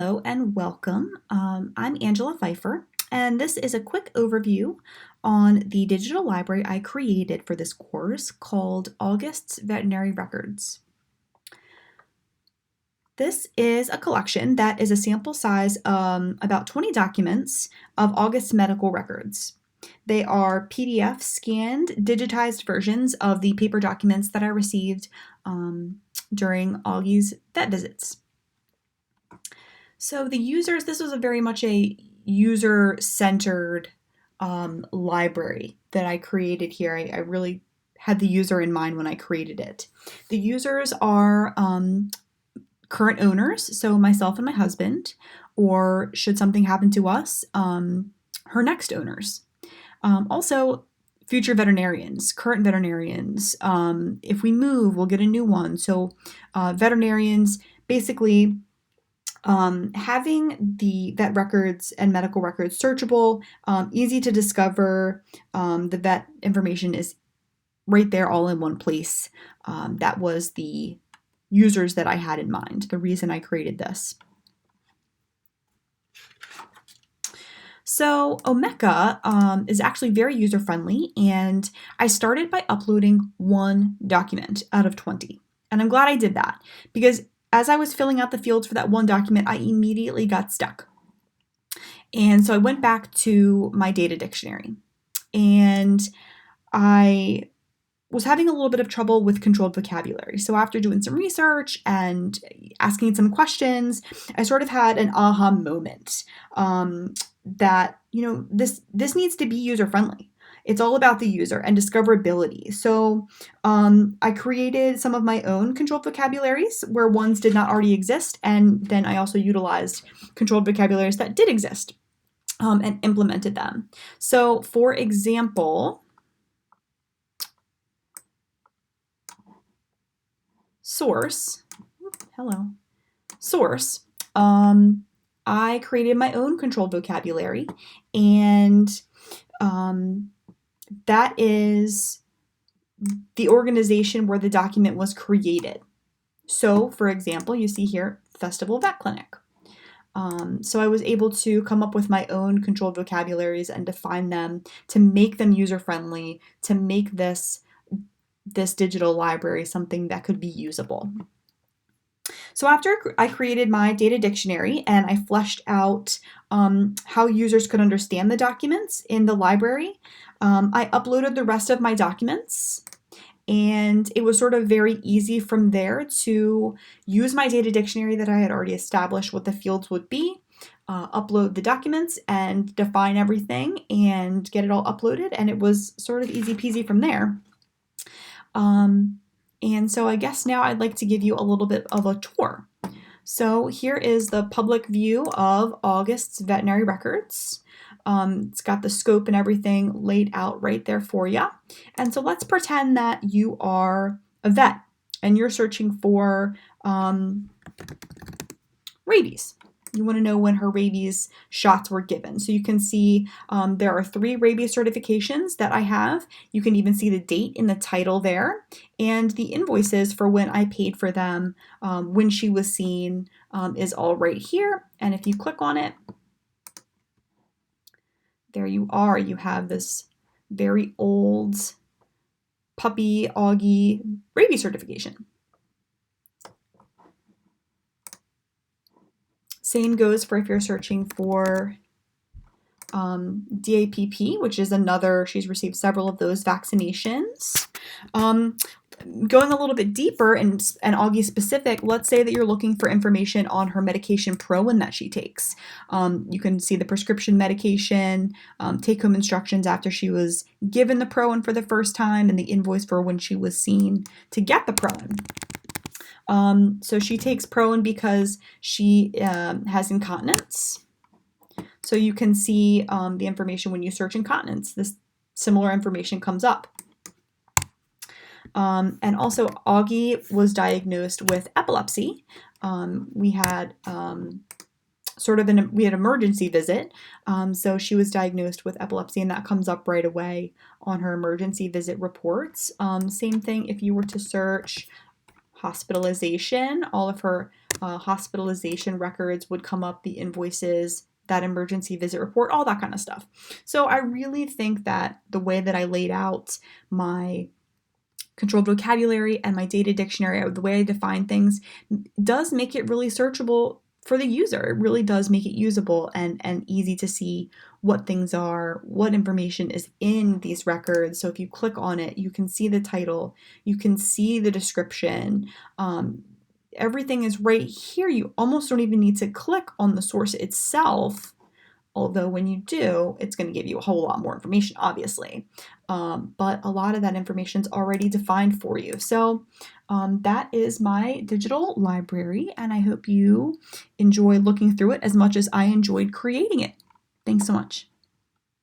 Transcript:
Hello and welcome. I'm Angela Pfeiffer, and this is a quick overview on the digital library I created for this course called August's Veterinary Records. This is a collection that is a sample size about 20 documents of August's medical records. They are PDF scanned, digitized versions of the paper documents that I received during Augie's vet visits. So the users, this was a very much a user-centered library that I created here. I really had the user in mind when I created it. The users are current owners, so myself and my husband, or should something happen to us, her next owners. Also, future veterinarians, current veterinarians. If we move, we'll get a new one. So veterinarians, basically, having the vet records and medical records searchable, easy to discover, the vet information is right there all in one place. That was the users that I had in mind, the reason I created this. So Omeka is actually very user-friendly, and I started by uploading one document out of 20. And I'm glad I did that, because as I was filling out the fields for that one document, I immediately got stuck. And so I went back to my data dictionary, and I was having a little bit of trouble with controlled vocabulary. So after doing some research and asking some questions, I sort of had an aha moment that, this needs to be user-friendly. It's all about the user and discoverability. So I created some of my own controlled vocabularies where ones did not already exist, and then I also utilized controlled vocabularies that did exist and implemented them. So for example, source, I created my own controlled vocabulary, and that is the organization where the document was created. So, for example, you see here, Festival Vet Clinic. So I was able to come up with my own controlled vocabularies and define them to make them user-friendly, to make this digital library something that could be usable. So after I created my data dictionary and I fleshed out how users could understand the documents in the library, I uploaded the rest of my documents, and it was sort of very easy from there to use my data dictionary that I had already established what the fields would be, upload the documents and define everything and get it all uploaded, and it was sort of easy peasy from there. And so I guess now I'd like to give you a little bit of a tour. So here is the public view of August's Veterinary Records. It's got the scope and everything laid out right there for you. And so let's pretend that you are a vet and you're searching for rabies. You want to know when her rabies shots were given. So you can see there are 3 rabies certifications that I have. You can even see the date in the title there, and the invoices for when I paid for them, when she was seen, is all right here. And if you click on it, there you are. You have this very old puppy Augie rabies certification. Same goes for if you're searching for DAPP, which is another, she's received several of those vaccinations. Going a little bit deeper and Augie specific, let's say that you're looking for information on her medication Proen that she takes. You can see the prescription medication, take-home instructions after she was given the Proen for the first time, and the invoice for when she was seen to get the Proen. So she takes Proen because she has incontinence. So you can see the information when you search incontinence. This similar information comes up. And also Augie was diagnosed with epilepsy. We had we had emergency visit. So she was diagnosed with epilepsy, and that comes up right away on her emergency visit reports. Same thing if you were to search hospitalization. All of her hospitalization records would come up, the invoices, that emergency visit report, all that kind of stuff. So I really think that the way that I laid out my controlled vocabulary and my data dictionary, the way I define things, does make it really searchable for the user. It really does make it usable and easy to see what things are, what information is in these records. So if you click on it, you can see the title, you can see the description. Everything is right here. You almost don't even need to click on the source itself. Although when you do, it's going to give you a whole lot more information, obviously. But a lot of that information is already defined for you. So that is my digital library, and I hope you enjoy looking through it as much as I enjoyed creating it. Thanks so much.